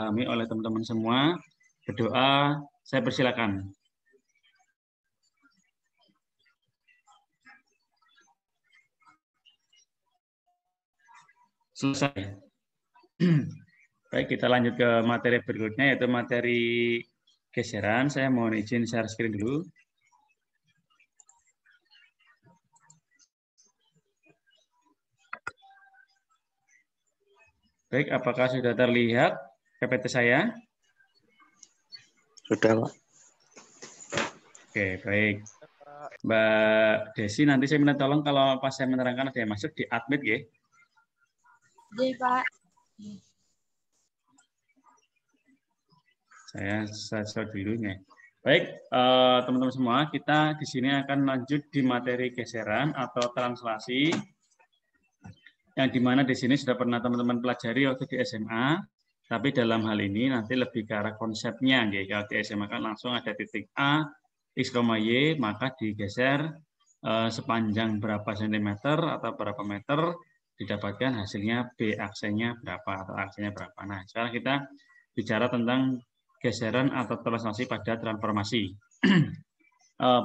dipahami oleh teman-teman semua. Berdoa, saya persilakan. Selesai. Baik, kita lanjut ke materi berikutnya, yaitu materi geseran. Saya mohon izin share screen dulu. Baik, apakah sudah terlihat PPT saya? Sudah, Pak. Oke, baik. Mbak Desi, nanti saya minta tolong kalau pas saya menerangkan ada yang masuk di admit ya. Iya, Pak. Saya share dulu ya. Baik, teman-teman semua, kita di sini akan lanjut di materi geseran atau translasi, yang dimana di sini sudah pernah teman-teman pelajari waktu di SMA, tapi dalam hal ini nanti lebih ke arah konsepnya. Kalau di SMA kan langsung ada titik A, X, Y, maka digeser sepanjang berapa sentimeter atau berapa meter, didapatkan hasilnya B, aksennya berapa atau aksennya berapa. Nah, sekarang kita bicara tentang geseran atau translasi pada transformasi.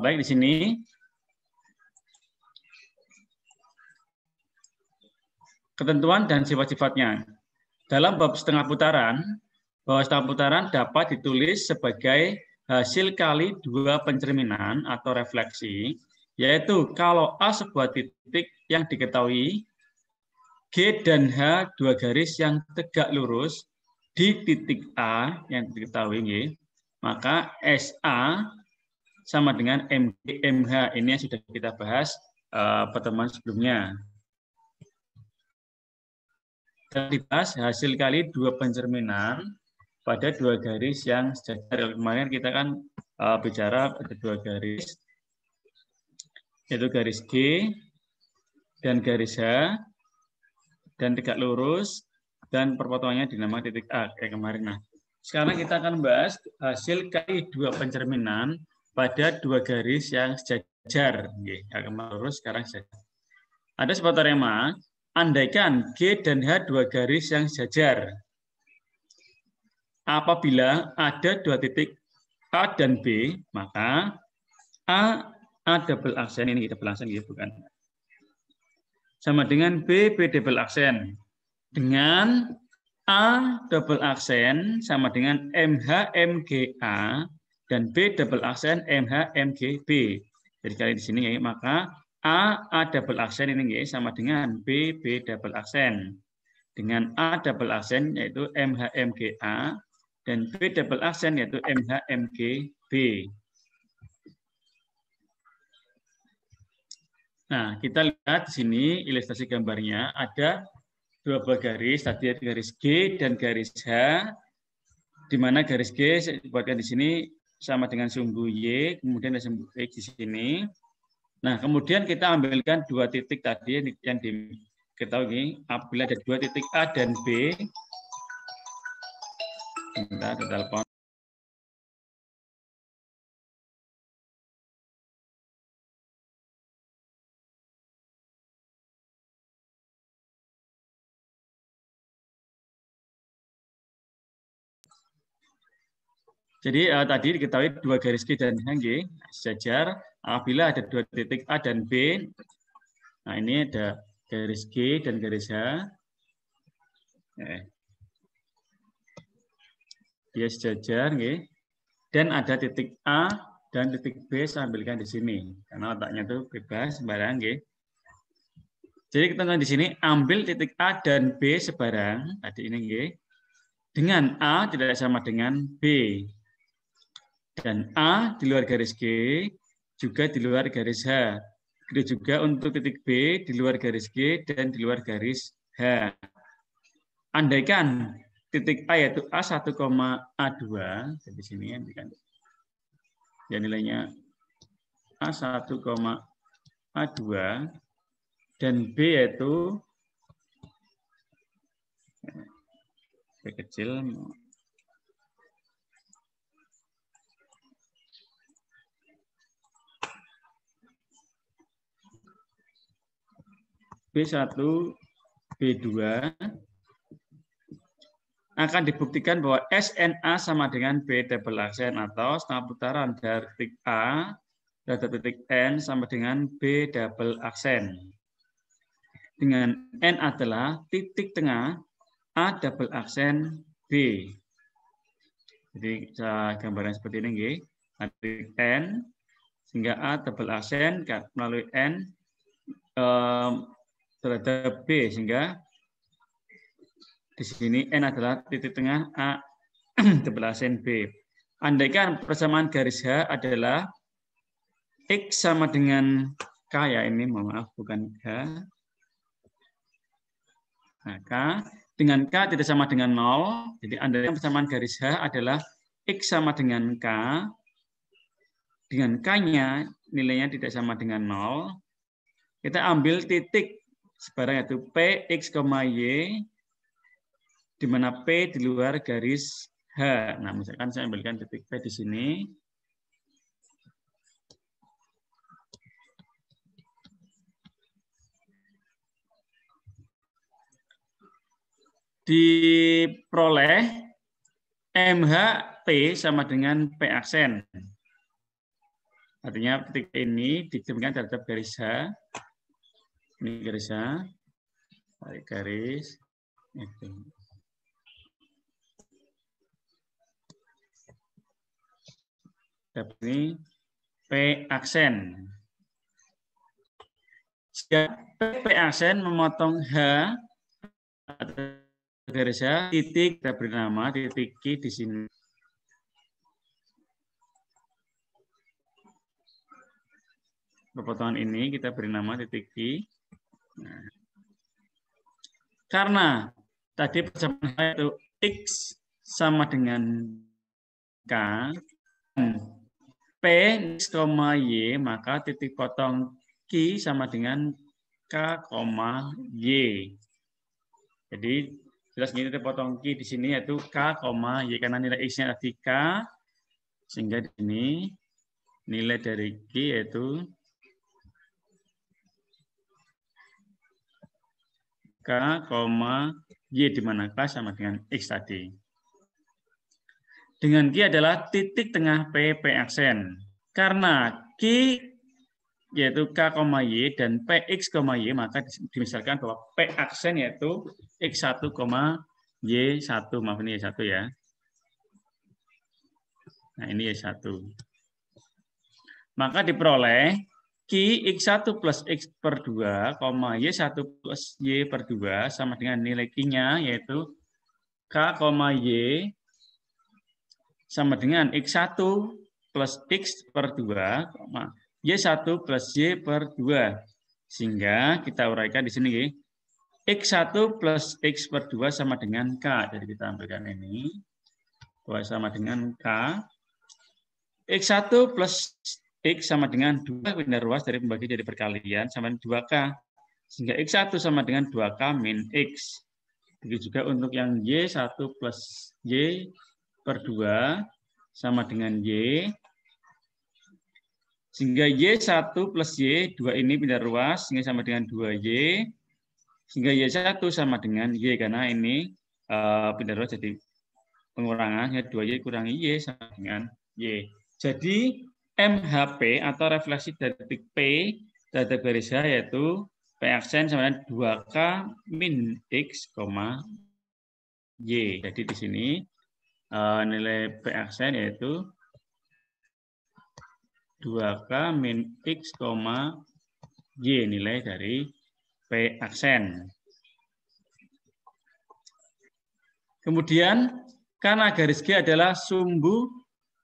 Baik, di sini ketentuan dan sifat-sifatnya. Dalam bab setengah putaran, bahwa setengah putaran dapat ditulis sebagai hasil kali dua pencerminan atau refleksi, yaitu kalau A sebuah titik yang diketahui, G dan H dua garis yang tegak lurus di titik A yang diketahui, maka SA sama dengan MG, MH. Ini yang sudah kita bahas pertemuan sebelumnya. Dibahas hasil kali dua pencerminan pada dua garis yang sejajar. Kemarin kita kan bicara pada dua garis, yaitu garis G dan garis H, dan tegak lurus, dan perpotongannya dinamakan titik A kayak kemarin. Nah, sekarang kita akan bahas hasil kali dua pencerminan pada dua garis yang sejajar. Kemarin lurus, sekarang sejajar. Ada sebuah teorema, andaikan G dan H dua garis yang sejajar, apabila ada dua titik A dan B, maka A double aksen, ini double aksen gitu bukan, sama dengan B double aksen, dengan A double aksen sama dengan MH MGA, dan B double aksen MH MGB. Jadi kali di sini ya, maka A double aksen ini ya, sama dengan B double aksen, dengan A double aksen yaitu MH MGA, dan B double aksen yaitu MH MGB. Nah, kita lihat di sini ilustrasi gambarnya ada dua buah garis, tadi ada garis G dan garis H, di mana garis G saya buatkan di sini sama dengan sumbu Y, kemudian ada sumbu X di sini. Nah, kemudian kita ambilkan dua titik tadi yang diketahui, apabila ada dua titik A dan B. Sebentar, ada telepon. Jadi tadi diketahui dua garis G dan H sejajar apabila ada dua titik A dan B. Nah, ini ada garis G dan garis H. Dia sejajar, dan ada titik A dan titik B saya ambilkan di sini karena letaknya itu bebas sembarang. Jadi kita di sini ambil titik A dan B sebarang tadi ini, dengan A tidak sama dengan B, dan A di luar garis G juga di luar garis H. Begitu juga untuk titik B di luar garis G dan di luar garis H. Andaikan titik A yaitu A1, A2, di sini kan, ya nilainya A1, A2, dan B yaitu B kecil, B1, B2, akan dibuktikan bahwa SNA sama dengan B double aksen atau setengah putaran dari titik A terhadap titik N sama dengan B double aksen. Dengan N adalah titik tengah A double aksen B. Jadi saya gambarkan seperti ini, nggih. Titik N sehingga A double aksen melalui N terhadap B, sehingga di sini N adalah titik tengah A double aksen B. Andaikan persamaan garis H adalah X sama dengan K, ya ini mohon maaf bukan H. Nah, K dengan K tidak sama dengan 0. Jadi andaikan persamaan garis H adalah X sama dengan K. Dengan K-nya nilainya tidak sama dengan 0. Kita ambil titik sebarang yaitu P, X, Y, di mana P di luar garis H. Nah, misalkan saya ambilkan titik P di sini. Diperoleh MHP sama dengan P aksen. Artinya titik ini ditemukan terhadap garis H. Ini garis H. Tarik garis. Ini P aksen. Jika P aksen memotong H garis H, titik kita beri nama titik Q di sini. Pepotongan ini kita beri nama titik Q. Nah, karena tadi persamaan itu X sama dengan K, P, X, Y, maka titik potong Q sama dengan K, Y. Jadi jelas ini titik potong Q di sini yaitu K, Y, karena nilai X-nya adalah K, sehingga di sini nilai dari Q yaitu K, Y, di mana K sama dengan X tadi. Dengan Q adalah titik tengah P aksen. Karena Q yaitu K, Y, dan PX, Y, maka dimisalkan bahwa P aksen yaitu X1, Y1. Maaf, ini Y1 ya. Nah, ini Y1. Maka diperoleh Q X1 plus X per 2, Y1 plus Y per 2 sama dengan nilai Q-nya yaitu K, Y sama dengan X1 plus X per 2, Y1 plus Y per 2. Sehingga kita uraikan di sini, X1 plus X per 2 sama dengan K. Jadi kita ambilkan ini, bahwa sama dengan K. X1 plus X sama dengan 2, pindah ruas dari pembagi jadi perkalian, sama dengan 2K. Sehingga X1 sama dengan 2K min X. Begitu juga untuk yang Y1 plus Y per 2 sama dengan Y. Sehingga Y1 plus Y, 2 ini pindah ruas, sehingga sama dengan 2Y. Sehingga Y1 sama dengan Y, karena ini pindah ruas jadi pengurangan, 2Y kurangi Y sama dengan Y. Jadi MHP atau refleksi dari titik P terhadap garis H yaitu P aksen sama dengan 2K min X, Y. Jadi di sini nilai P aksen yaitu 2K min X, Y, nilai dari P aksen. Kemudian karena garis G adalah sumbu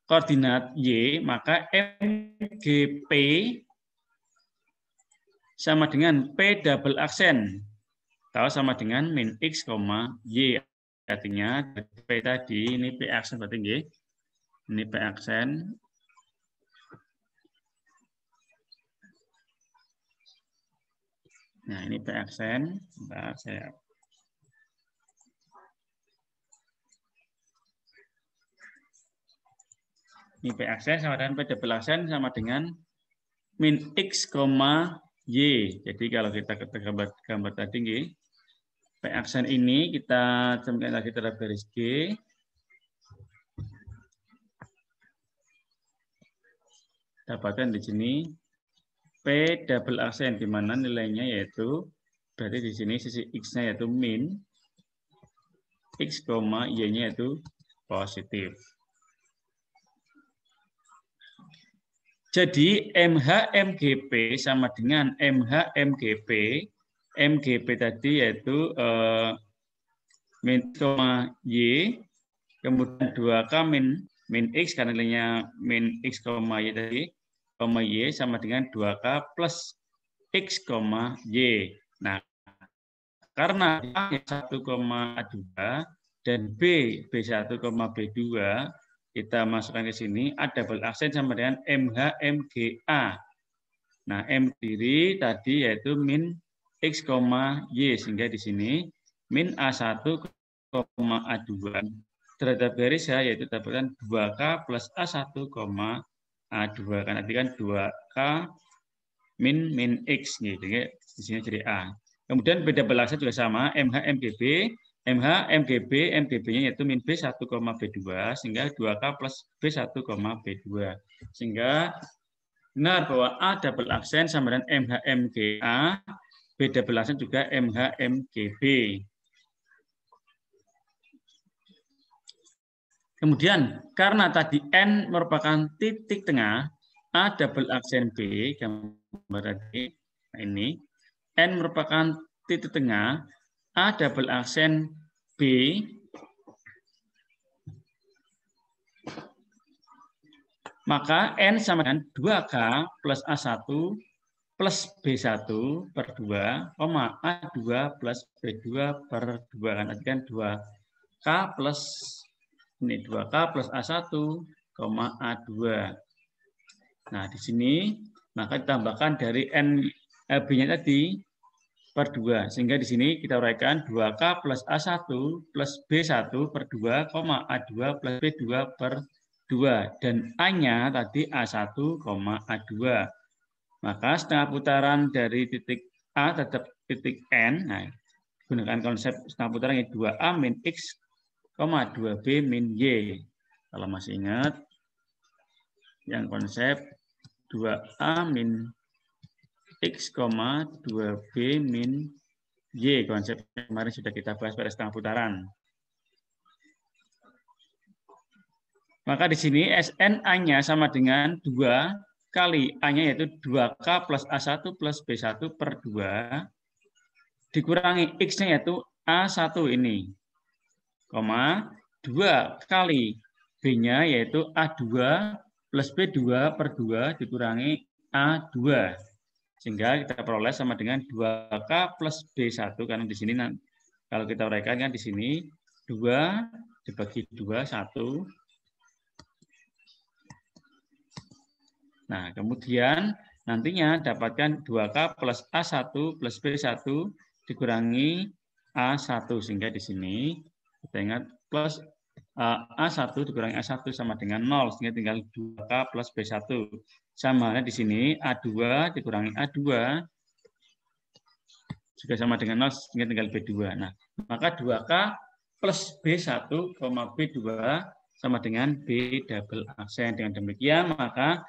koordinat Y, maka MGP sama dengan P double aksen. Atau sama dengan min X, Y. Artinya P tadi, ini P aksen berarti Y. Ini P aksen. Nah, ini P aksen. Bentar, saya ini P aksen sama dengan P double aksen sama dengan min X, Y. Jadi kalau kita gambar tadi, P aksen ini kita temukan lagi terhadap garis G. Dapatkan di sini P double aksen di mana nilainya yaitu berarti di sini sisi X-nya yaitu min, X, Y-nya yaitu positif. Jadi MH/MGP sama dengan MH/MGP. MGP tadi yaitu min Y, kemudian 2K min X karena nilainya min X, Y tadi, Y sama dengan 2K plus X, Y. Nah, karena A 1,2 dan B1, B2, kita masukkan ke sini, A double aksen sama dengan MH/MGA. Nah, M sendiri tadi yaitu min X, Y, sehingga di sini min A1, A2 terhadap garis H yaitu dapatkan 2K plus A1, A2. Kan nanti kan 2K min X gitu. Di sini jadi A. Kemudian B double aksen juga sama, MH/MGB. MH/MGB, MGB-nya yaitu min B1, B2 sehingga 2K plus B1, B2. Sehingga benar bahwa A double aksen sama dengan MH/MGA, B double aksen juga MH/MGB. Kemudian karena tadi N merupakan titik tengah, A double aksen B, gambar tadi ini, N merupakan titik tengah, A double aksen B maka N sama dengan 2K plus A1 plus B1 per 2, A2 plus B2 per 2. Kan nanti kan 2K plus ini 2K plus A1, A2. Nah, di sini maka ditambahkan dari N B-nya tadi per 2. Sehingga di sini kita uraikan 2K plus A1 plus B1 per 2, A2 plus B2 per 2. Dan A-nya tadi A1, A2. Maka setengah putaran dari titik A terhadap titik N, nah, gunakan konsep setengah putaran 2A min X, 2B min Y. Kalau masih ingat, yang konsep 2A min X, 2B min Y. Konsep kemarin sudah kita bahas pada setengah putaran. Maka di sini SNA-nya sama dengan 2 kali A-nya yaitu 2K plus A1 plus B1 per 2 dikurangi X-nya yaitu A1 ini, 2 kali B-nya yaitu A2 plus B2 per 2 dikurangi A2. Sehingga kita peroleh sama dengan 2K plus B1, karena di sini kalau kita uraikan kan di sini 2 dibagi 2, 1. Nah, kemudian nantinya dapatkan 2K plus A1 plus B1 dikurangi A1. Sehingga di sini kita ingat plus A1 dikurangi A1 sama dengan 0. Sehingga tinggal 2K plus B1. Sama di sini A2 dikurangi A2 juga sama dengan 0. Sehingga tinggal B2. Nah, maka 2K plus B1, B2 sama dengan B double aksen. Dengan demikian, maka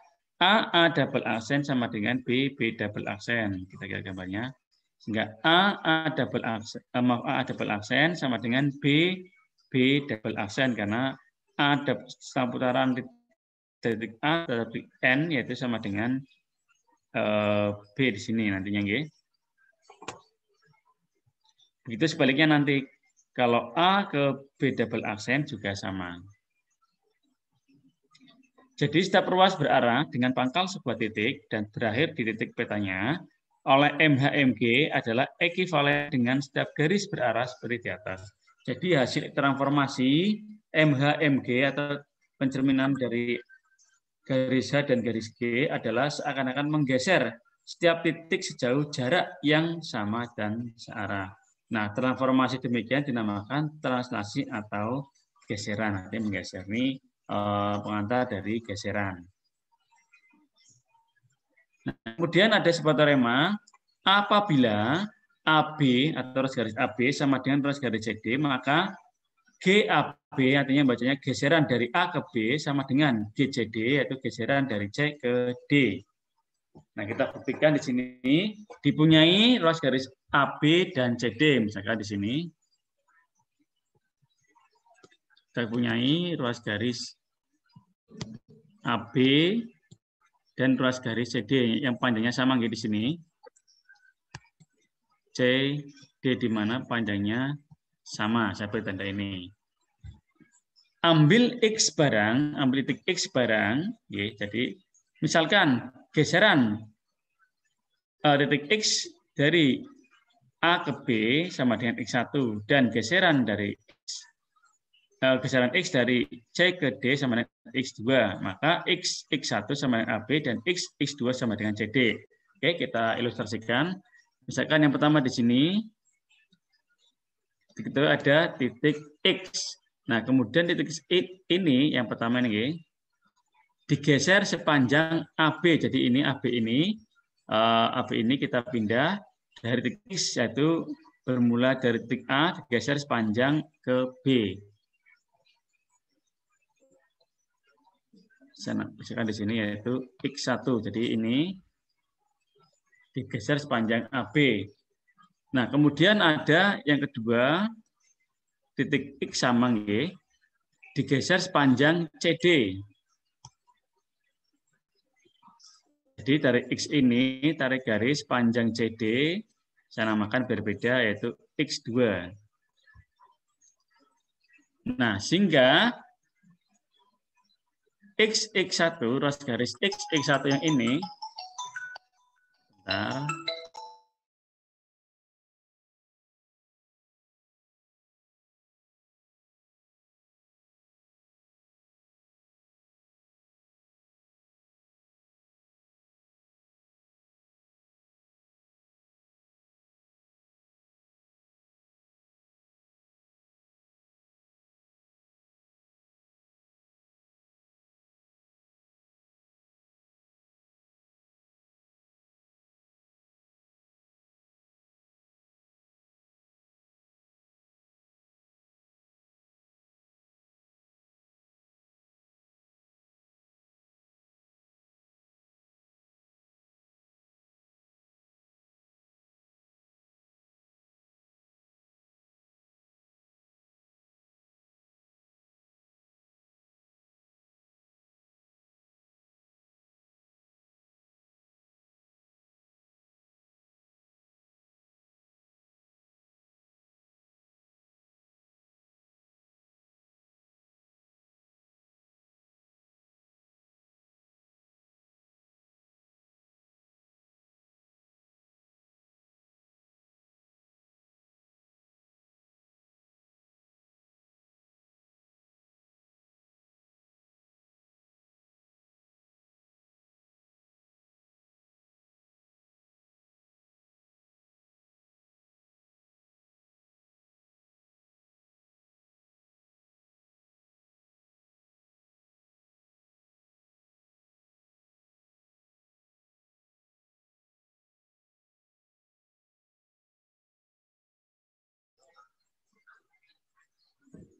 A double aksen sama dengan B double aksen. Kita lihat gambarnya. Sehingga A double aksen sama dengan B double aksen karena A setengah putaran titik A titik N yaitu sama dengan B di sini nantinya, nggih. Begitu sebaliknya nanti kalau A ke B double aksen juga sama. Jadi setiap ruas berarah dengan pangkal sebuah titik dan berakhir di titik petanya oleh MH/MG adalah ekivalen dengan setiap garis berarah seperti di atas. Jadi hasil transformasi MH/MG atau pencerminan dari garis H dan garis G adalah seakan-akan menggeser setiap titik sejauh jarak yang sama dan searah. Nah, transformasi demikian dinamakan translasi atau geseran. Artinya menggeser ini pengantar dari geseran. Nah, kemudian ada sebuah teorema apabila AB atau ruas garis AB sama dengan ruas garis CD, maka GAB artinya bacanya geseran dari A ke B sama dengan GCD, yaitu geseran dari C ke D. Nah, kita buktikan di sini dipunyai ruas garis AB dan CD, misalkan di sini. Kita punyai ruas garis AB dan ruas garis CD yang panjangnya sama di sini. CD di mana panjangnya sama, saya beri tanda ini. Ambil X barang, ambil titik X barang, ya, jadi misalkan geseran titik X dari A ke B sama dengan X1 dan geseran dari geseran X dari C ke D sama dengan X2, maka X1 sama dengan AB dan X2 sama dengan CD. Oke, kita ilustrasikan. Misalkan yang pertama di sini itu ada titik X. Nah, kemudian titik ini yang pertama ini digeser sepanjang AB. Jadi ini AB ini kita pindah dari titik X, yaitu bermula dari titik A digeser sepanjang ke B. Saya misalkan di sini yaitu X1. Jadi ini digeser sepanjang AB. Nah, kemudian ada yang kedua, titik X sama G, digeser sepanjang CD. Jadi dari X ini, tarik garis panjang CD, saya namakan berbeda, yaitu X2. Nah, sehingga X1, ruas garis X1 yang ini, bentar.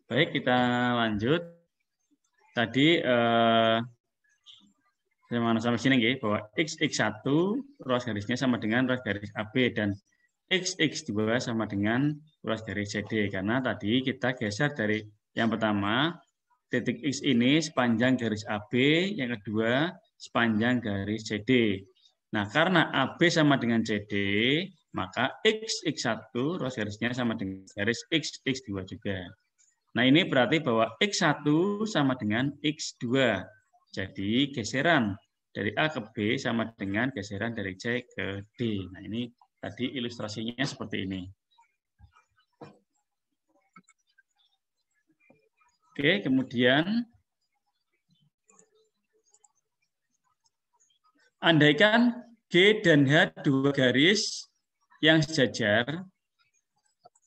Baik, kita lanjut. Tadi saya mana sampai sini bahwa X1 ruas garisnya sama dengan ruas garis AB dan X2 sama dengan ruas garis CD. Karena tadi kita geser dari yang pertama, titik X ini sepanjang garis AB, yang kedua sepanjang garis CD. Nah, karena AB sama dengan CD, maka X1 ruas garisnya sama dengan garis X2 juga. Nah, ini berarti bahwa X1 sama dengan X2. Jadi, geseran dari A ke B sama dengan geseran dari C ke D. Nah, ini tadi ilustrasinya seperti ini. Oke, kemudian andaikan G dan H dua garis yang sejajar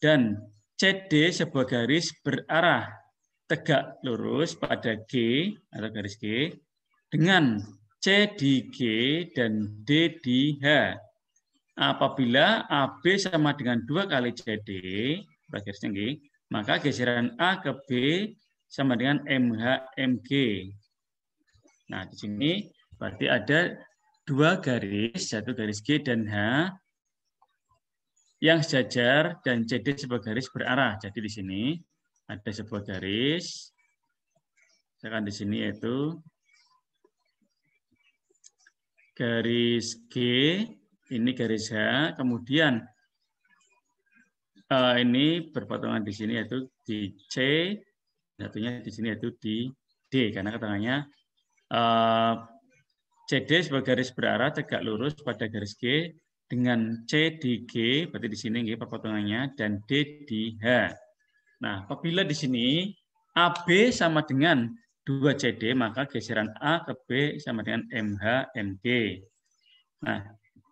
dan CD sebuah garis berarah tegak lurus pada G atau garis G dengan C di G dan D di H. apabila AB sama dengan 2 kali CD, garisnya nggih, maka geseran A ke B sama dengan MH MG. Nah, di sini berarti ada 2 garis, 1 garis G dan H yang sejajar dan CD sebuah garis berarah. Jadi di sini ada sebuah garis, misalkan di sini yaitu garis G, ini garis H, kemudian ini berpotongan di sini yaitu di C, satunya di sini yaitu di D, karena keterangannya CD sebagai garis berarah tegak lurus pada garis G dengan C di G, berarti di sini perpotongannya, dan D di H. Nah, apabila di sini AB sama dengan 2 CD, maka geseran A ke B sama dengan MH MG. Nah,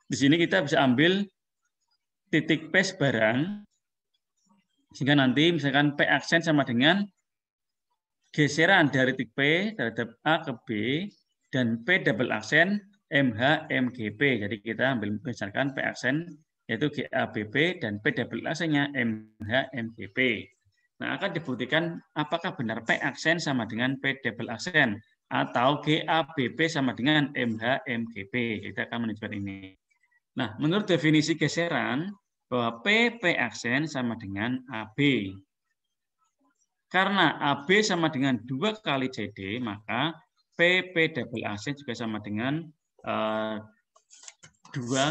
di sini kita bisa ambil titik P sebarang, sehingga nanti misalkan P aksen sama dengan geseran dari titik P terhadap A ke B, dan P double aksen MH MGP. Jadi kita ambil misalkan P aksen yaitu GABP dan P double aksennya MH MGP. Nah, akan dibuktikan apakah benar P aksen sama dengan P double aksen atau GABP sama dengan MH MGP. Kita akan menunjukkan ini. Nah, menurut definisi geseran bahwa P aksen sama dengan AB. Karena AB sama dengan 2 kali CD, maka P double aksen juga sama dengan 2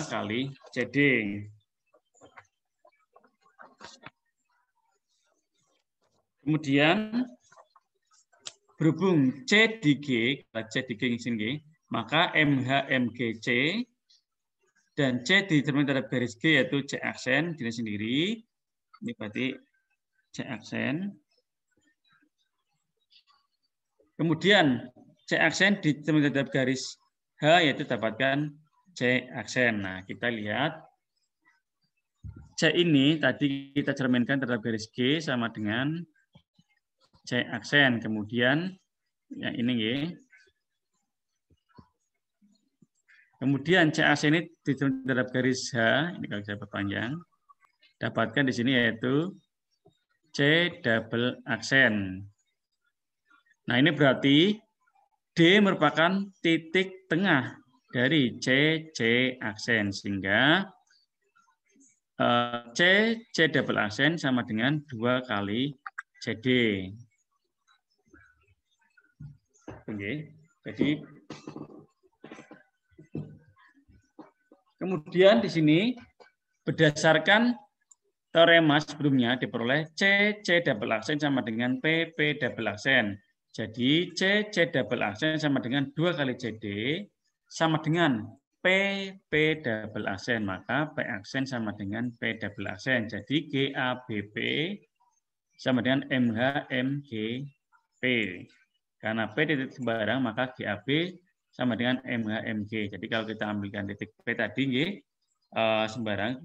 kali CD. Kemudian berhubung C di G, di sini, maka MH MGC dan C diterima terhadap garis G yaitu C aksen diri sendiri. Ini berarti C aksen. Kemudian C aksen diterima terhadap garis H yaitu dapatkan C aksen. Nah, kita lihat C ini tadi kita cerminkan terhadap garis G sama dengan C aksen. Kemudian yang ini ya. Kemudian C aksen ini terhadap garis H, ini kalau saya perpanjang, dapatkan di sini yaitu C double aksen. Nah, ini berarti D merupakan titik tengah dari C aksen, sehingga C double aksen sama dengan 2 kali CD. Oke, jadi kemudian di sini berdasarkan teorema sebelumnya diperoleh C double aksen sama dengan P double aksen. Jadi C double aksen sama dengan 2 kali CD sama dengan P double aksen. Maka P aksen sama dengan P double aksen. Jadi GABP sama dengan MH MGP. Karena P titik sembarang maka GAB sama dengan MH MG. Jadi kalau kita ambilkan titik P tadi sembarang,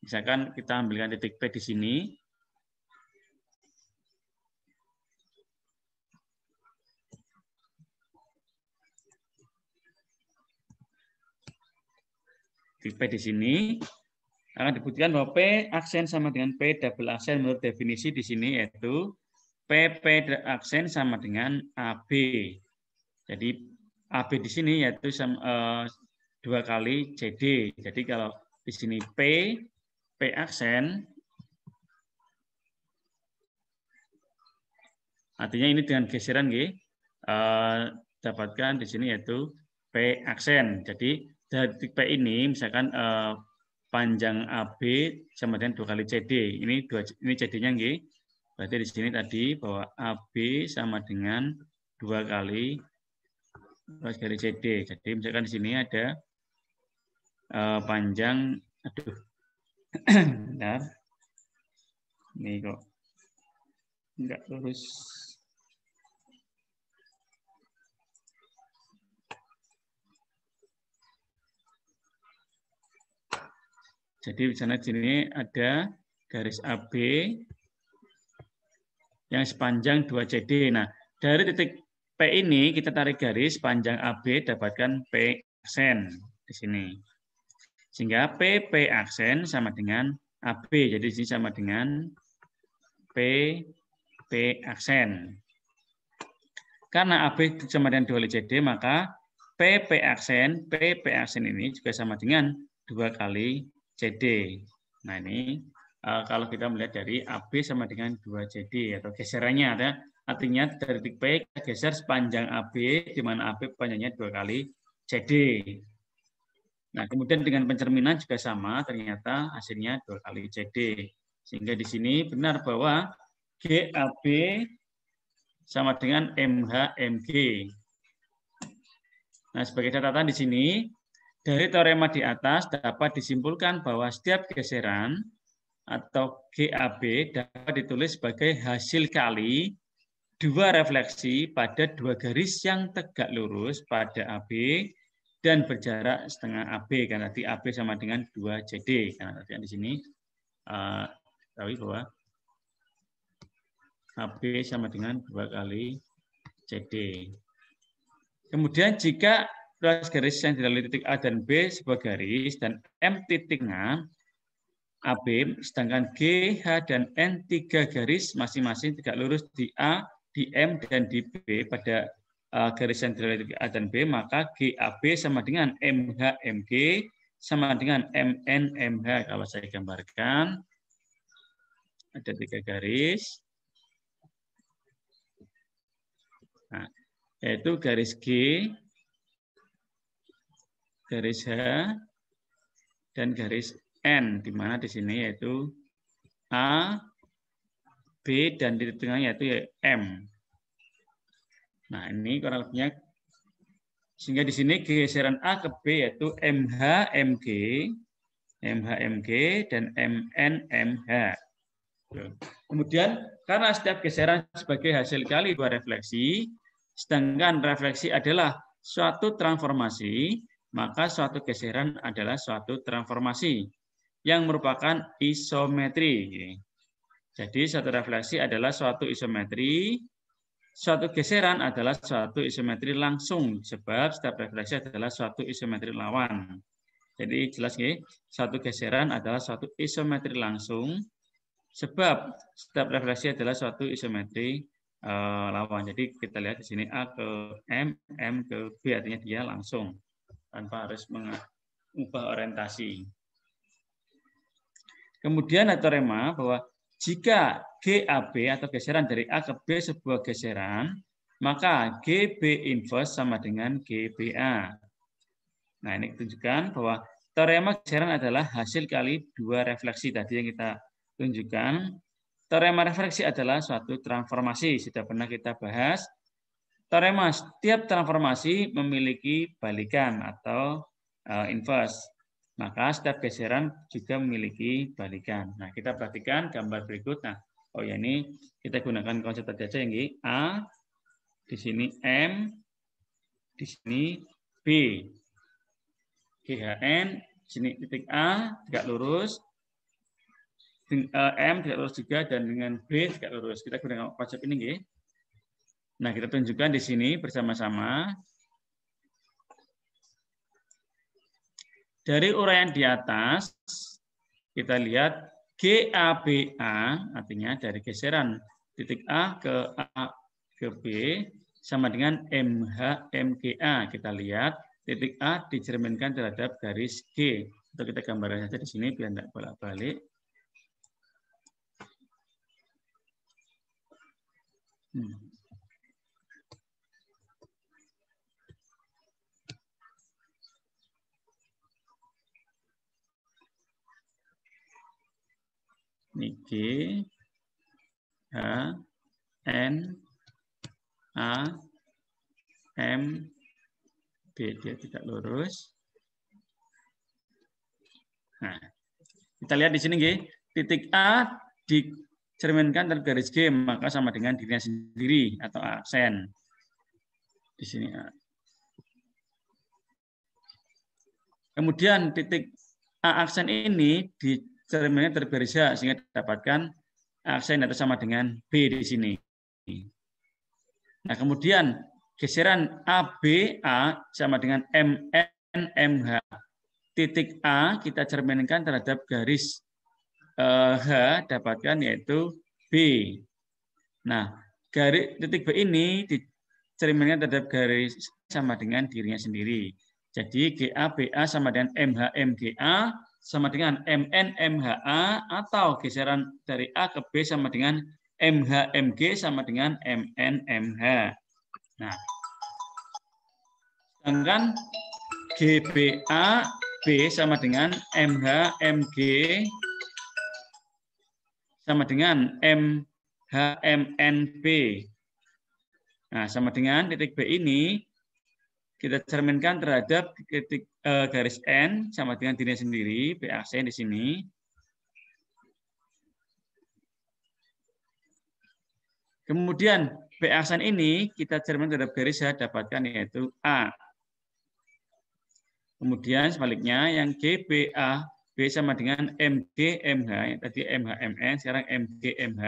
misalkan kita ambilkan titik P di sini, titik P di sini akan dibuktikan bahwa P aksen sama dengan P double aksen menurut definisi di sini yaitu P aksen sama dengan AB. Jadi AB di sini yaitu 2 kali CD. Jadi kalau di sini P aksen, artinya ini dengan geseran dapatkan di sini yaitu P aksen. Jadi dari titik P ini misalkan panjang AB sama dengan 2 kali CD. Ini CD-nya berarti di sini tadi bahwa AB sama dengan 2 kali garis CD. Jadi misalkan di sini ada panjang, bentar, ini kok enggak lurus. Jadi di sana sini ada garis AB yang sepanjang 2 CD. Nah, dari titik P ini kita tarik garis panjang AB dapatkan P aksen di sini. Sehingga PP aksen sama dengan AB. Jadi di sini sama dengan PP aksen. Karena AB sama dengan 2 kali CD, maka PP aksen ini juga sama dengan 2 kali CD. Nah ini kalau kita melihat dari AB sama dengan 2 CD atau geserannya ada, artinya dari titik P kita geser sepanjang AB, di mana AB panjangnya 2 kali CD. Nah kemudian dengan pencerminan juga sama, ternyata hasilnya 2 kali CD. Sehingga di sini benar bahwa GAB sama dengan MHMG. Nah, sebagai catatan di sini, dari teorema di atas dapat disimpulkan bahwa setiap geseran atau GAB dapat ditulis sebagai hasil kali 2 refleksi pada 2 garis yang tegak lurus pada AB dan berjarak setengah AB. Karena nanti AB sama dengan 2 CD. Karena nanti di sini tahu bahwa AB sama dengan 2 kali CD. Kemudian jika ruas garis yang dilalui titik A dan B sebuah garis dan M titiknya AB, sedangkan G, H, dan N 3 garis masing-masing tegak lurus di A, di M, dan di B pada garis yang dilalui titik A dan B, maka GAB sama dengan MH, MG, sama dengan MN, MH. Kalau saya gambarkan, ada 3 garis. Nah, yaitu garis G, garis H, dan garis N, di mana di sini yaitu A, B, dan di tengahnya yaitu M. Nah, ini kurang lebihnya. Sehingga di sini geseran A ke B yaitu MH, MG, MH, MG, dan MN, MH. Kemudian, karena setiap geseran sebagai hasil kali 2 refleksi, sedangkan refleksi adalah suatu transformasi, maka suatu geseran adalah suatu transformasi yang merupakan isometri. Jadi, suatu refleksi adalah suatu isometri, suatu geseran adalah suatu isometri langsung, sebab setiap refleksi adalah suatu isometri lawan. Jadi, jelas ya, suatu geseran adalah suatu isometri langsung, sebab setiap refleksi adalah suatu isometri lawan. Jadi kita lihat di sini A ke M, M ke B, artinya dia langsung tanpa harus mengubah orientasi. Kemudian ada teorema bahwa jika GAB atau geseran dari A ke B sebuah geseran, maka GB inverse sama dengan GBA. Nah ini ditunjukkan bahwa teorema geseran adalah hasil kali 2 refleksi tadi yang kita tunjukkan. Teorema refleksi adalah suatu transformasi. Sudah pernah kita bahas. Teorema setiap transformasi memiliki balikan atau inverse. Maka setiap geseran juga memiliki balikan. Nah, kita perhatikan gambar berikut. Nah, oh ya ini kita gunakan konsep tadi aja yang A, di sini M, di sini B. GHN, di sini titik A, tegak lurus. M tidak lurus juga, dan dengan B tidak lurus. Kita gunakan konsep ini, nggih. Nah, kita tunjukkan di sini bersama-sama. Dari uraian di atas, kita lihat GABA, artinya dari geseran titik A ke B, sama dengan MHMGA. Kita lihat titik A dicerminkan terhadap garis G. Untuk kita gambarkan saja di sini biar tidak bolak-balik. Ini G, H, N, A, M, B, dia tidak lurus. Nah, kita lihat di sini G, titik A dicerminkan dari garis G, maka sama dengan dirinya sendiri atau aksen. Di sini A. Kemudian titik A aksen ini dicerminkan dari garis H, sehingga dapatkan aksen atau sama dengan B di sini. Nah, kemudian geseran ABA sama dengan MN, MH. titik A kita cerminkan terhadap garis H dapatkan yaitu B. Nah, garis titik B ini dicerminkan terhadap garis sama dengan dirinya sendiri. Jadi GA BA sama dengan MH MGA sama dengan MN MHA, atau geseran dari A ke B sama dengan MH MG sama dengan MN MH. Nah, sedangkan GBA B sama dengan MH MG sama dengan MHMNB. Nah, sama dengan titik B ini kita cerminkan terhadap titik garis N sama dengan dirinya sendiri, BAC di sini. Kemudian BAC ini kita cerminkan terhadap garis H dapatkan yaitu A. Kemudian sebaliknya yang GBA B sama dengan MG MH, yang tadi MHMN, sekarang MG MH.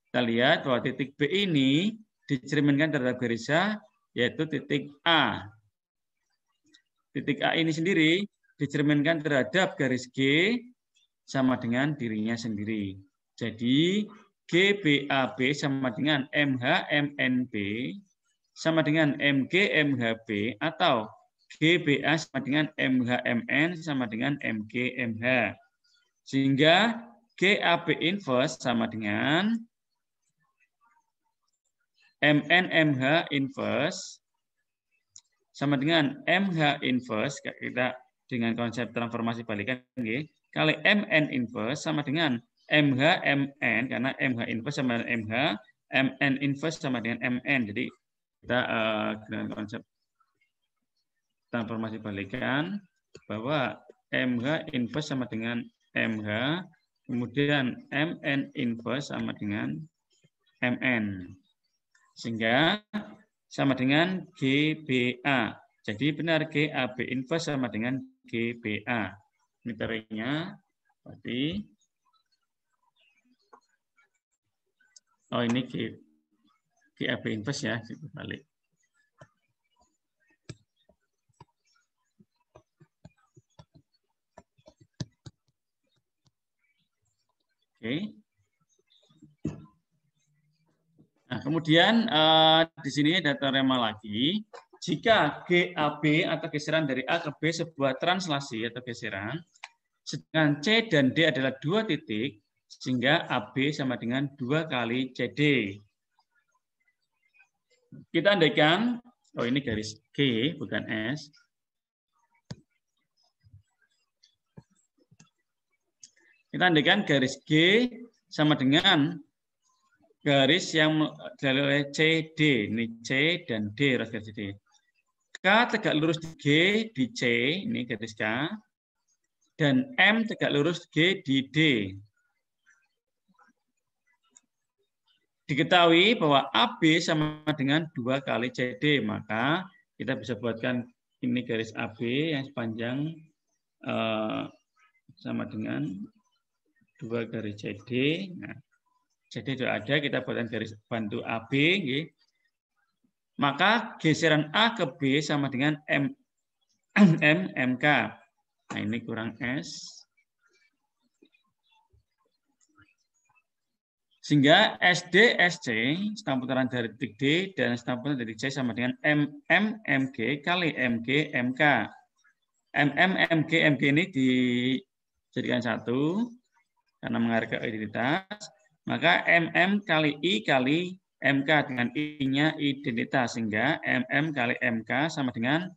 Kita lihat bahwa titik B ini dicerminkan terhadap garis H, yaitu titik A. Titik A ini sendiri dicerminkan terhadap garis G sama dengan dirinya sendiri. Jadi GBAB sama dengan MHMNB sama dengan MGMHB, atau GBA sama dengan MHMN sama dengan MGMH. Sehingga GAB inverse sama dengan MNMH inverse sama dengan MH inverse, kita dengan konsep transformasi balikan, kali MN inverse sama dengan MHMN, karena MH inverse sama dengan MH, MN inverse sama dengan MN. Jadi kita dengan konsep transformasi balikan bahwa MH inverse sama dengan MH, kemudian MN inverse sama dengan MN. Sehingga sama dengan GBA. Jadi benar GAB inverse sama dengan GBA. Ini teorinya. Berarti oh ini GAB inverse ya, balik. Oke. Nah, kemudian di sini ada teorema lagi. Jika GAB atau geseran dari A ke B sebuah translasi atau geseran, sedangkan C dan D adalah dua titik, sehingga AB sama dengan 2 kali CD. Kita andaikan, oh ini garis G bukan S. Kita andaikan garis G sama dengan garis yang dilalui oleh CD, ini C dan D, garis CD. K tegak lurus di G di C, ini garis K, dan M tegak lurus G di D. Diketahui bahwa AB sama dengan 2 kali CD, maka kita bisa buatkan ini garis AB yang sepanjang sama dengan 2 garis CD. Nah, CD sudah ada, kita buatkan garis bantu AB. Maka geseran A ke B sama dengan MK. Nah, ini kurang S. Sehingga SD, SC, setengah putaran dari titik D, dan setengah putaran dari C sama dengan MG kali MG, MK. MG, MG ini dijadikan satu, karena mengarah ke identitas. Maka kali I kali MK, dengan I-nya identitas. Sehingga kali MK sama dengan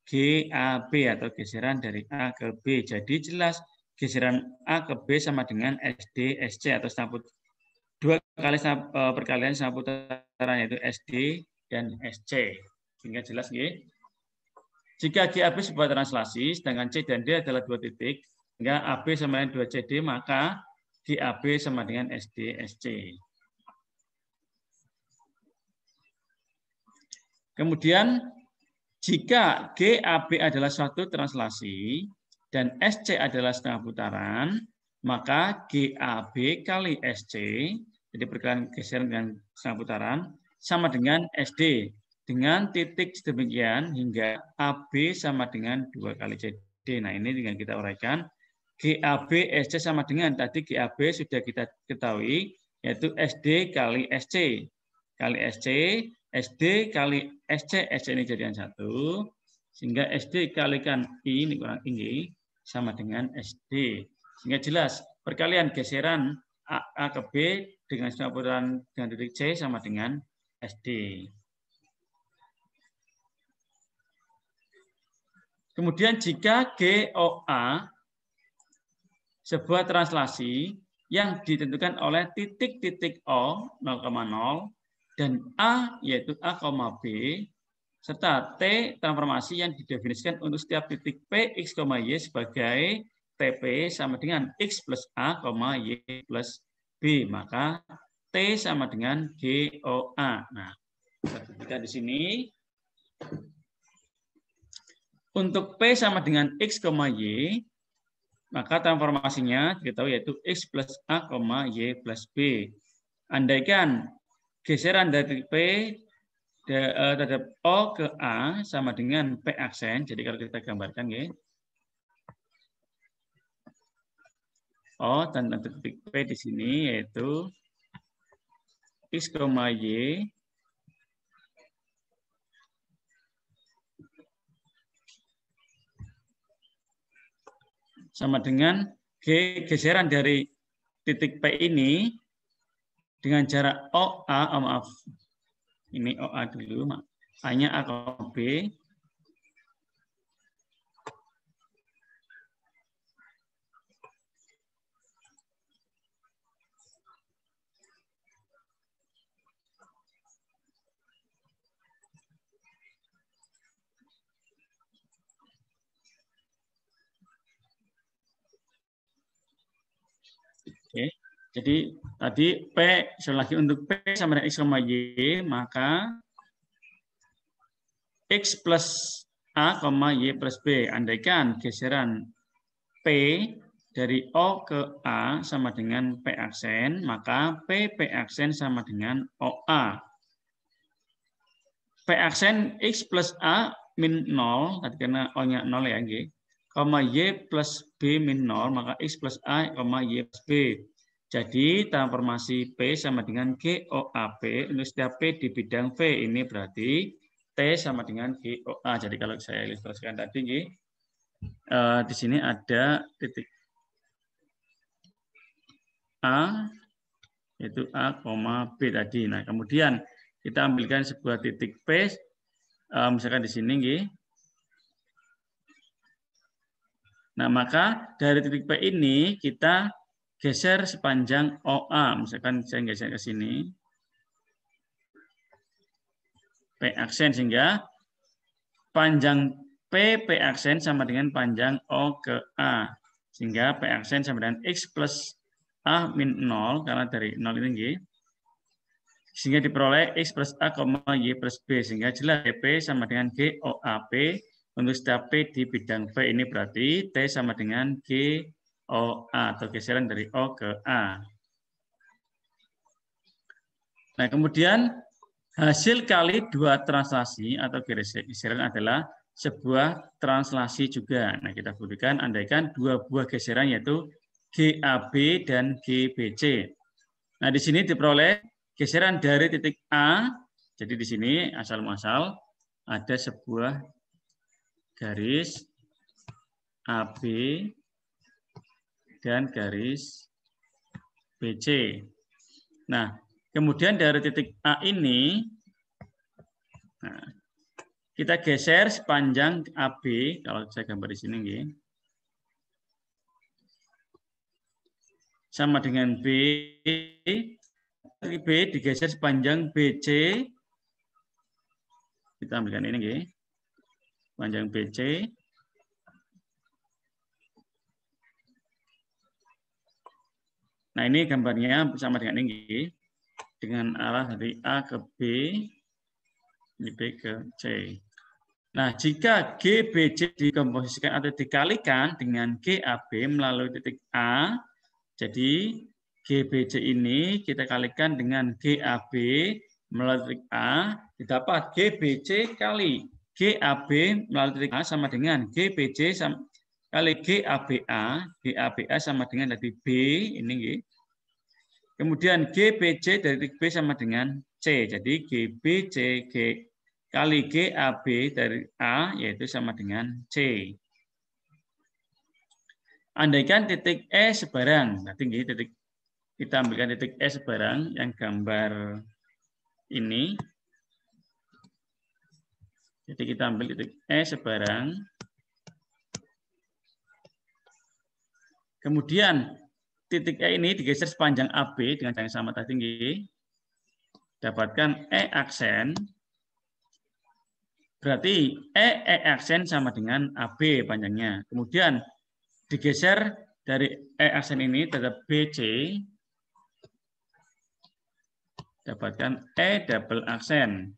GAB atau geseran dari A ke B. Jadi jelas geseran A ke B sama dengan SD, SC atau setengah putaran. 2 kali perkalian setengah putaran, yaitu SD dan SC. Sehingga jelas ya. Jika GAB sebuah translasi, sedangkan C dan D adalah 2 titik, sehingga AB sama dengan 2 CD, maka GAB sama dengan SD, SC. Kemudian, jika GAB adalah suatu translasi dan SC adalah setengah putaran, maka GAB kali SC, jadi perkalian geseran dengan setengah putaran, sama dengan SD, dengan titik sedemikian hingga AB sama dengan 2 kali CD. SD. Nah, ini dengan kita uraikan. GAB SC sama dengan tadi GAB sudah kita ketahui, yaitu SD kali SC. Kali SC, SD kali SC, SC ini jadikan 1. Sehingga SD kalikan I, ini kurang tinggi, sama dengan SD. Sehingga jelas, perkalian geseran A ke B dengan campuran dengan titik C sama dengan SD. Kemudian jika GOA sebuah translasi yang ditentukan oleh titik-titik O 0,0 dan A yaitu A, B serta T transformasi yang didefinisikan untuk setiap titik P, X, Y sebagai TP sama dengan X plus A, Y plus B. Maka T sama dengan GOA. Nah, kita di sini untuk P sama dengan X, Y, maka transformasinya kita tahu yaitu X plus A, Y plus B. Andaikan geseran dari P terhadap O ke A sama dengan P aksen. Jadi kalau kita gambarkan ya. O dan titik P di sini yaitu X, Y sama dengan geseran dari titik P ini dengan jarak OA, maaf, ini OA dulu, hanya A ke B. Oke. Jadi tadi P, sekali lagi untuk P sama dengan X, Y, maka X plus A, Y plus B. Andaikan geseran P dari O ke A sama dengan P aksen, maka P aksen sama dengan OA. P aksen X plus A min 0, tadi karena O-nya 0 ya, Y plus B min 0, maka X plus A, Y plus B. Jadi transformasi P sama dengan GOAP untuk setiap P di bidang V. Ini berarti T sama dengan GOA. Jadi kalau saya ilustrasikan tadi, di sini ada titik A, yaitu A, B tadi. Nah, kemudian kita ambilkan sebuah titik P, misalkan di sini. Nah, maka dari titik P ini kita geser sepanjang OA. Misalkan saya geser ke sini. P aksen sehingga panjang P aksen sama dengan panjang O ke A. Sehingga P aksen sama dengan X plus A min 0, karena dari 0 ini. Sehingga diperoleh X plus A, Y plus B. Sehingga jelas P sama dengan GOAP. Untuk setiap P di bidang V ini berarti T sama dengan GOA atau geseran dari O ke A. Nah, kemudian hasil kali dua translasi atau geseran adalah sebuah translasi juga. Nah, kita berikan andaikan dua buah geseran yaitu GAB dan GBC. Nah, di sini diperoleh geseran dari titik A. Jadi di sini asal-muasal ada sebuah garis AB dan garis BC. Nah, kemudian dari titik A ini, nah, kita geser sepanjang AB, kalau saya gambar di sini, sama dengan B, digeser sepanjang BC, kita ambilkan ini, panjang BC. Nah, ini gambarnya sama dengan ini, dengan arah dari A ke B, ini B ke C. Nah, jika GBC dikomposisikan atau dikalikan dengan GAB melalui titik A, jadi GBC ini kita kalikan dengan GAB melalui titik A, didapat GBC kali GAB melalui titik A sama dengan GBC kali GABA sama dengan dari B, ini nggih. Kemudian GBC dari titik B sama dengan C. Jadi GBC kali GAB dari A yaitu sama dengan C. Andaikan titik E sebarang, nanti titik kita ambilkan titik E sebarang yang gambar ini. Jadi kita ambil titik E sebarang. Kemudian titik E ini digeser sepanjang AB dengan cara yang sama tadi. Dapatkan E aksen. Berarti E aksen sama dengan AB panjangnya. Kemudian digeser dari E aksen ini terhadap BC. Dapatkan E double aksen.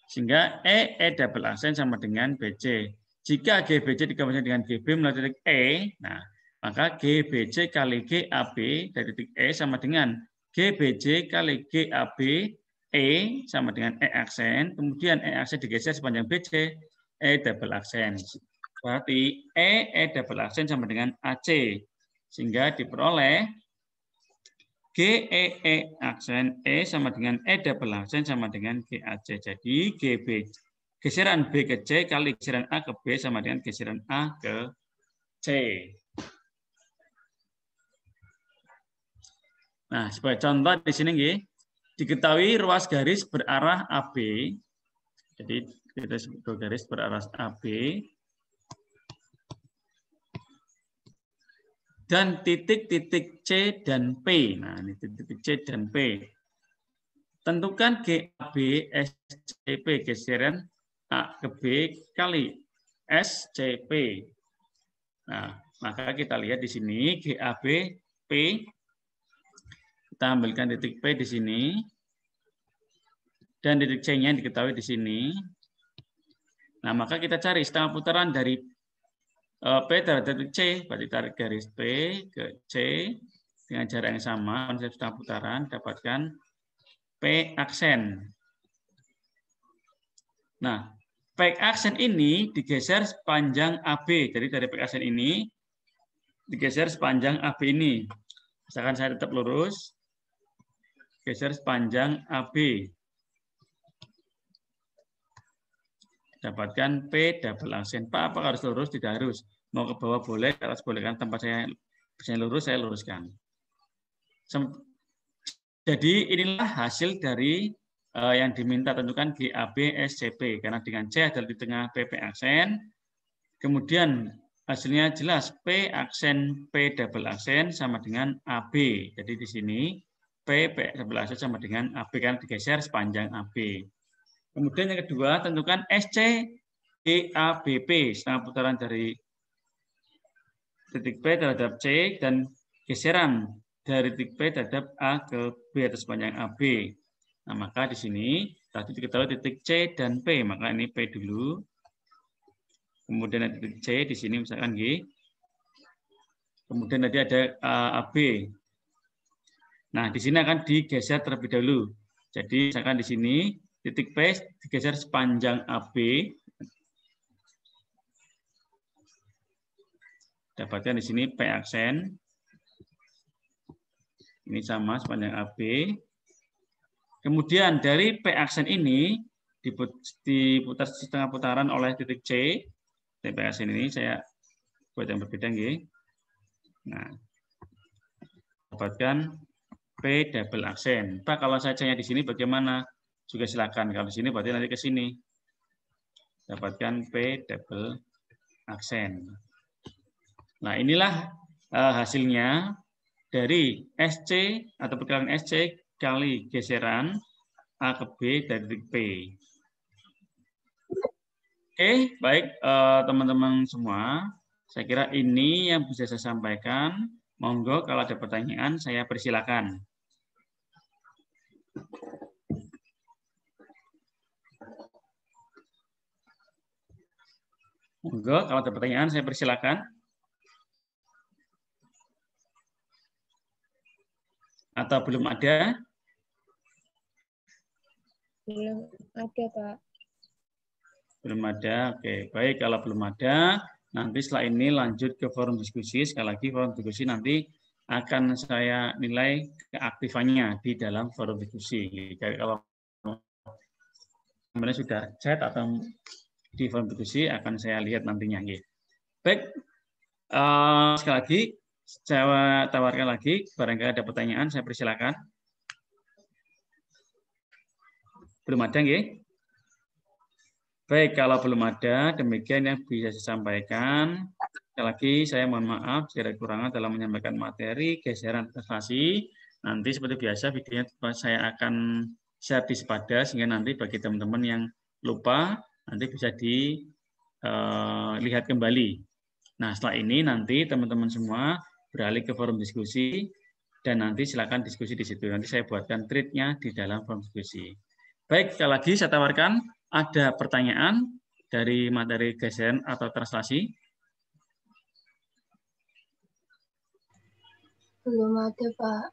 Sehingga E double aksen sama dengan BC. Jika GBC digabungkan dengan GB melalui titik E, nah maka GBC kali GAB dari titik E sama dengan GBC kali GAB E sama dengan E aksen. Kemudian E aksen digeser sepanjang BC, E double aksen. Berarti E double aksen sama dengan AC. Sehingga diperoleh GEE aksen E sama dengan E double aksen sama dengan GAC. Jadi GB geseran B ke C kali geseran A ke B sama dengan geseran A ke C. Nah, sebagai contoh di sini diketahui ruas garis berarah AB. Jadi kita sebut garis berarah AB. Dan titik-titik C dan P. Nah, ini titik C dan P. Tentukan GAB SCP geseran A ke B kali SCP. Nah, maka kita lihat di sini GAB P. Kita ambilkan titik P di sini. Dan titik C-nya diketahui di sini. Nah, maka kita cari setengah putaran dari P terhadap titik C, berarti tarik garis P ke C dengan jarak yang sama, konsep setengah putaran, dapatkan P aksen. Nah, P aksen ini digeser sepanjang AB, jadi dari P aksen ini digeser sepanjang AB ini. Misalkan saya tetap lurus, geser sepanjang AB. Dapatkan P double aksen. Pak, apa harus lurus? Tidak harus. Mau ke bawah boleh, ke atas boleh, kan tempat saya lurus, saya luruskan. Jadi inilah hasil dari yang diminta, tentukan GAB SCP. Karena dengan C adalah di tengah PP aksen. Kemudian hasilnya jelas P aksen P double aksen sama dengan AB. Jadi di sini P double aksen sama dengan AB, kan digeser sepanjang AB. Kemudian yang kedua, tentukan SC GABP, setengah putaran dari titik P terhadap C dan geseran dari titik P terhadap A ke B atau sepanjang AB. Nah, maka di sini tadi diketahui titik C dan P, maka ini P dulu. Kemudian titik C di sini misalkan G. Kemudian tadi ada AB. Nah, di sini akan digeser terlebih dahulu. Jadi misalkan di sini titik P digeser sepanjang AB. Dapatkan di sini P aksen. Ini sama sepanjang AB. Kemudian dari P aksen ini diputar setengah putaran oleh titik C. P aksen ini saya buat yang berbeda. Nah, dapatkan P double aksen. Pak, kalau saya C-nya di sini bagaimana? Juga silakan. Kalau di sini berarti nanti ke sini. Dapatkan P double aksen. Nah, inilah hasilnya dari SC atau perkalian SC kali geseran A ke B dari titik P. Oke, baik teman-teman semua. Saya kira ini yang bisa saya sampaikan. Monggo kalau ada pertanyaan saya persilakan. Monggo kalau ada pertanyaan saya persilakan. Atau belum ada? Belum ada, Pak. Belum ada. Oke, baik. Kalau belum ada, Nanti setelah ini lanjut ke forum diskusi. Sekali lagi forum diskusi nanti akan saya nilai keaktifannya di dalam forum diskusi. Jadi kalau kemudian sudah chat atau di forum diskusi akan saya lihat nantinya. Baik, sekali lagi saya tawarkan lagi, barangkali ada pertanyaan, saya persilakan. Belum ada, nggih? Baik, kalau belum ada, demikian yang bisa saya sampaikan. Sekali lagi, saya mohon maaf jika ada kekurangan dalam menyampaikan materi, geseran prestasi. Nanti seperti biasa, videonya saya akan share di Sepada, sehingga nanti bagi teman-teman yang lupa, nanti bisa dilihat kembali. Nah, setelah ini nanti teman-teman semua beralih ke forum diskusi, dan nanti silakan diskusi di situ. Nanti saya buatkan thread-nya di dalam forum diskusi. Baik, sekali lagi saya tawarkan, ada pertanyaan dari materi geseran atau translasi? Belum ada, Pak.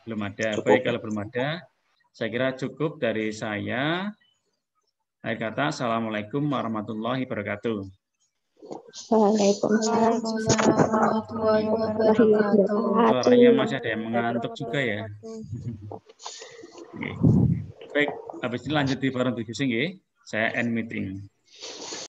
Belum ada. Cukup. Baik, kalau belum ada, saya kira cukup dari saya. Akhir kata, Assalamualaikum warahmatullahi wabarakatuh. Waalaikumsalam warahmatullahi wabarakatuh. Suaranya masih ada yang mengantuk juga ya. Baik, habis ini lanjut di forum diskusi, saya end meeting.